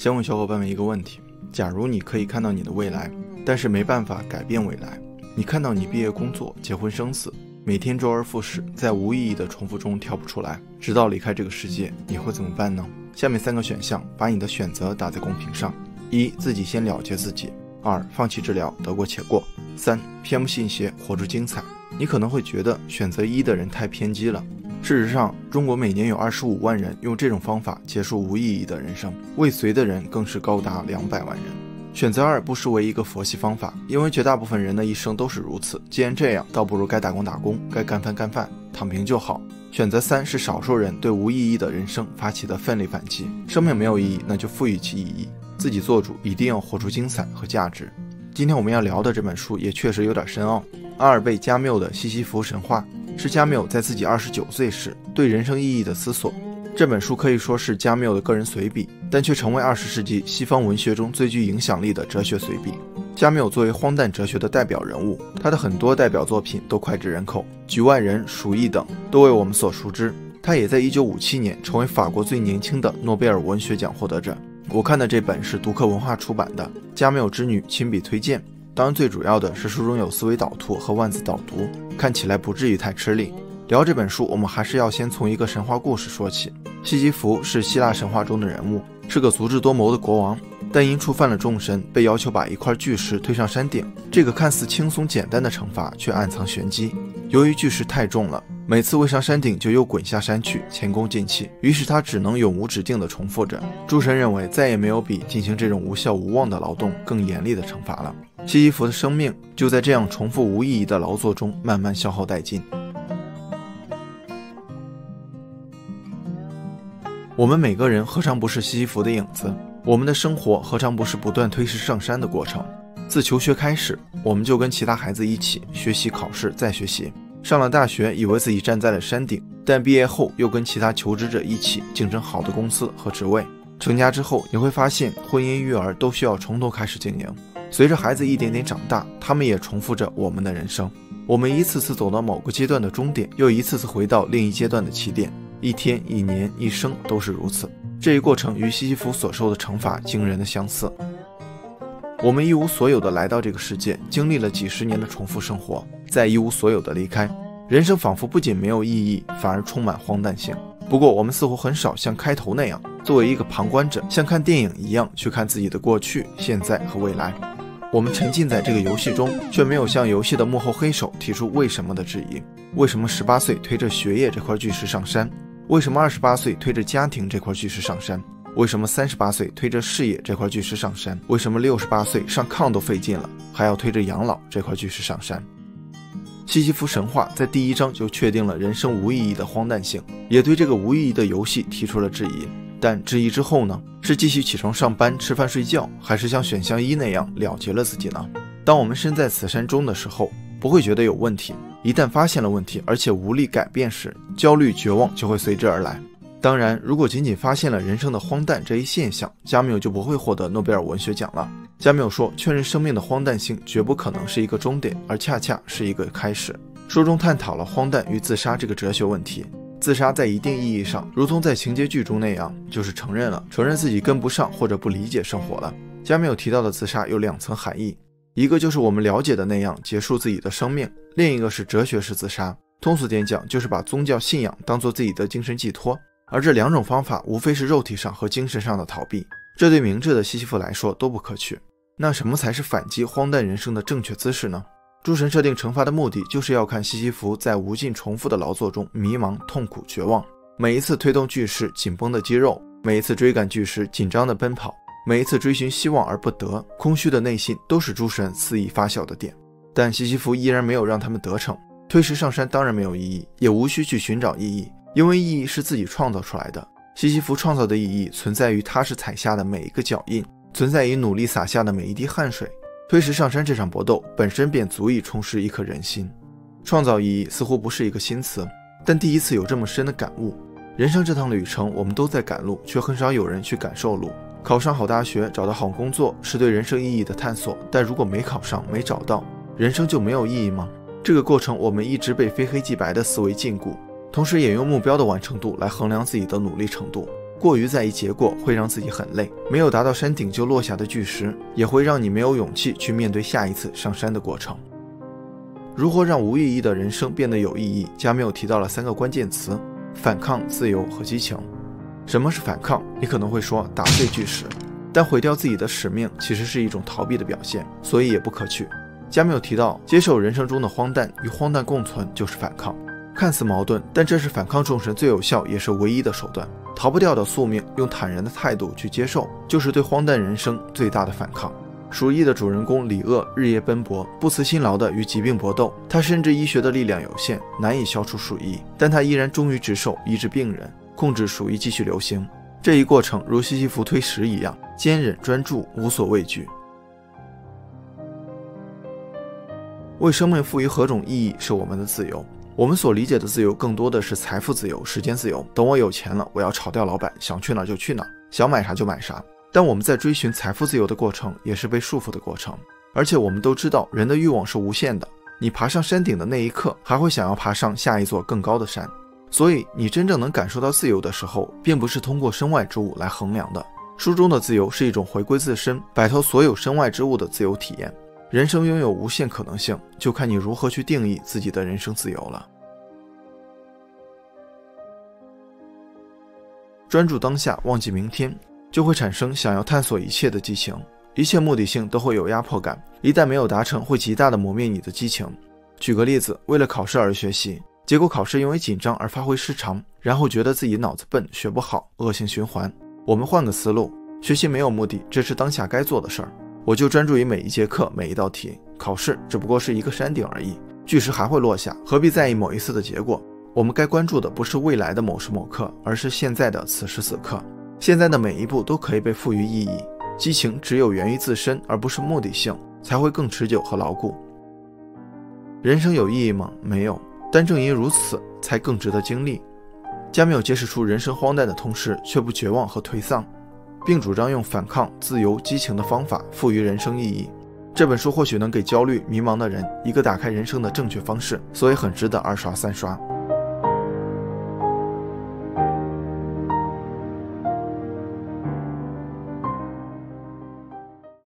先问小伙伴们一个问题：假如你可以看到你的未来，但是没办法改变未来，你看到你毕业、工作、结婚、生死，每天周而复始，在无意义的重复中跳不出来，直到离开这个世界，你会怎么办呢？下面3个选项，把你的选择打在公屏上：1. 自己先了结自己； 2. 放弃治疗，得过且过； 3. 偏不信邪，活出精彩。你可能会觉得选择1的人太偏激了。事实上，中国每年有25万人用这种方法结束无意义的人生，未遂的人更是高达200万人。选择2不失为一个佛系方法，因为绝大部分人的一生都是如此。既然这样，倒不如该打工打工，该干饭干饭，躺平就好。选择3是少数人对无意义的人生发起的奋力反击。生命没有意义，那就赋予其意义，自己做主，一定要活出精彩和价值。今天我们要聊的这本书也确实有点深奥。阿尔贝·加缪的《西西弗神话》是加缪在自己29岁时对人生意义的思索。这本书可以说是加缪的个人随笔，但却成为20世纪西方文学中最具影响力的哲学随笔。加缪作为荒诞哲学的代表人物，他的很多代表作品都脍炙人口，《局外人》《鼠疫》等都为我们所熟知。他也在1957年成为法国最年轻的诺贝尔文学奖获得者。我看的这本是读客文化出版的《加缪之女》亲笔推荐，当然最主要的是书中有思维导图和万字导读，看起来不至于太吃力。聊这本书，我们还是要先从一个神话故事说起。西西弗是希腊神话中的人物，是个足智多谋的国王，但因触犯了众神，被要求把一块巨石推上山顶。这个看似轻松简单的惩罚却暗藏玄机。由于巨石太重了，每次未上山顶就又滚下山去，前功尽弃，于是他只能永无止境地重复着。诸神认为再也没有比进行这种无效无望的劳动更严厉的惩罚了。西西弗的生命就在这样重复无意义的劳作中慢慢消耗殆尽。我们每个人何尝不是西西弗的影子？我们的生活何尝不是不断推石上山的过程？自求学开始，我们就跟其他孩子一起学习、考试、再学习。上了大学，以为自己站在了山顶，但毕业后又跟其他求职者一起竞争好的公司和职位。成家之后，你会发现婚姻、育儿都需要从头开始经营。随着孩子一点点长大，他们也重复着我们的人生。我们一次次走到某个阶段的终点，又一次次回到另一阶段的起点。一天、一年、一生都是如此。这一过程与西西弗所受的惩罚惊人的相似。我们一无所有的来到这个世界，经历了几十年的重复生活，再一无所有的离开。人生仿佛不仅没有意义，反而充满荒诞性。不过我们似乎很少像开头那样，作为一个旁观者，像看电影一样去看自己的过去、现在和未来。我们沉浸在这个游戏中，却没有向游戏的幕后黑手提出为什么的质疑。为什么18岁推着学业这块巨石上山？为什么28岁推着家庭这块巨石上山？为什么38岁推着事业这块巨石上山？为什么68岁上炕都费劲了，还要推着养老这块巨石上山？西西弗神话在第1章就确定了人生无意义的荒诞性，也对这个无意义的游戏提出了质疑。但质疑之后呢？是继续起床上班、吃饭睡觉，还是像选项1那样了结了自己呢？当我们身在此山中的时候，不会觉得有问题。一旦发现了问题，而且无力改变时，焦虑、绝望就会随之而来。当然，如果仅仅发现了人生的荒诞这一现象，加缪就不会获得诺贝尔文学奖了。加缪说，确认生命的荒诞性绝不可能是一个终点，而恰恰是一个开始。书中探讨了荒诞与自杀这个哲学问题。自杀在一定意义上，如同在情节剧中那样，就是承认自己跟不上或者不理解生活了。加缪提到的自杀有2层含义，一个就是我们了解的那样结束自己的生命，另一个是哲学式自杀。通俗点讲，就是把宗教信仰当作自己的精神寄托，而这2种方法无非是肉体上和精神上的逃避，这对明智的西西弗来说都不可取。那什么才是反击荒诞人生的正确姿势呢？诸神设定惩罚的目的，就是要看西西弗在无尽重复的劳作中迷茫、痛苦、绝望。每一次推动巨石紧绷的肌肉，每一次追赶巨石紧张的奔跑，每一次追寻希望而不得，空虚的内心都是诸神肆意发笑的点。但西西弗依然没有让他们得逞。推石上山当然没有意义，也无需去寻找意义，因为意义是自己创造出来的。西西弗创造的意义存在于他是踩下的每一个脚印，存在于努力洒下的每一滴汗水。推石上山这场搏斗本身便足以充实一颗人心。创造意义似乎不是一个新词，但第一次有这么深的感悟。人生这趟旅程，我们都在赶路，却很少有人去感受路。考上好大学，找到好工作，是对人生意义的探索，但如果没考上，没找到，人生就没有意义吗？这个过程，我们一直被非黑即白的思维禁锢，同时也用目标的完成度来衡量自己的努力程度。过于在意结果会让自己很累，没有达到山顶就落下的巨石，也会让你没有勇气去面对下一次上山的过程。如何让无意义的人生变得有意义？加缪提到了3个关键词：反抗、自由和激情。什么是反抗？你可能会说打碎巨石，但毁掉自己的使命其实是一种逃避的表现，所以也不可取。加缪提到，接受人生中的荒诞，与荒诞共存就是反抗。看似矛盾，但这是反抗众神最有效也是唯一的手段。逃不掉的宿命，用坦然的态度去接受，就是对荒诞人生最大的反抗。鼠疫的主人公李鄂日夜奔波，不辞辛劳地与疾病搏斗。他深知医学的力量有限，难以消除鼠疫，但他依然忠于职守，医治病人，控制鼠疫继续流行。这一过程如西西弗推石一样，坚忍专注，无所畏惧。为生命赋予何种意义是我们的自由。我们所理解的自由更多的是财富自由、时间自由。等我有钱了，我要炒掉老板，想去哪就去哪，想买啥就买啥。但我们在追寻财富自由的过程，也是被束缚的过程。而且我们都知道，人的欲望是无限的。你爬上山顶的那一刻，还会想要爬上下一座更高的山。所以，你真正能感受到自由的时候，并不是通过身外之物来衡量的。书中的自由是一种回归自身，摆脱所有身外之物的自由体验。人生拥有无限可能性，就看你如何去定义自己的人生自由了。专注当下，忘记明天，就会产生想要探索一切的激情。一切目的性都会有压迫感，一旦没有达成，会极大的磨灭你的激情。举个例子，为了考试而学习，结果考试因为紧张而发挥失常，然后觉得自己脑子笨，学不好，恶性循环。我们换个思路，学习没有目的，这是当下该做的事儿。我就专注于每一节课，每一道题。考试只不过是一个山顶而已，巨石还会落下，何必在意某一次的结果？我们该关注的不是未来的某时某刻，而是现在的此时此刻。现在的每一步都可以被赋予意义。激情只有源于自身，而不是目的性，才会更持久和牢固。人生有意义吗？没有，但正因如此，才更值得经历。加缪揭示出人生荒诞的同时，却不绝望和颓丧，并主张用反抗、自由、激情的方法赋予人生意义。这本书或许能给焦虑、迷茫的人一个打开人生的正确方式，所以很值得2刷3刷。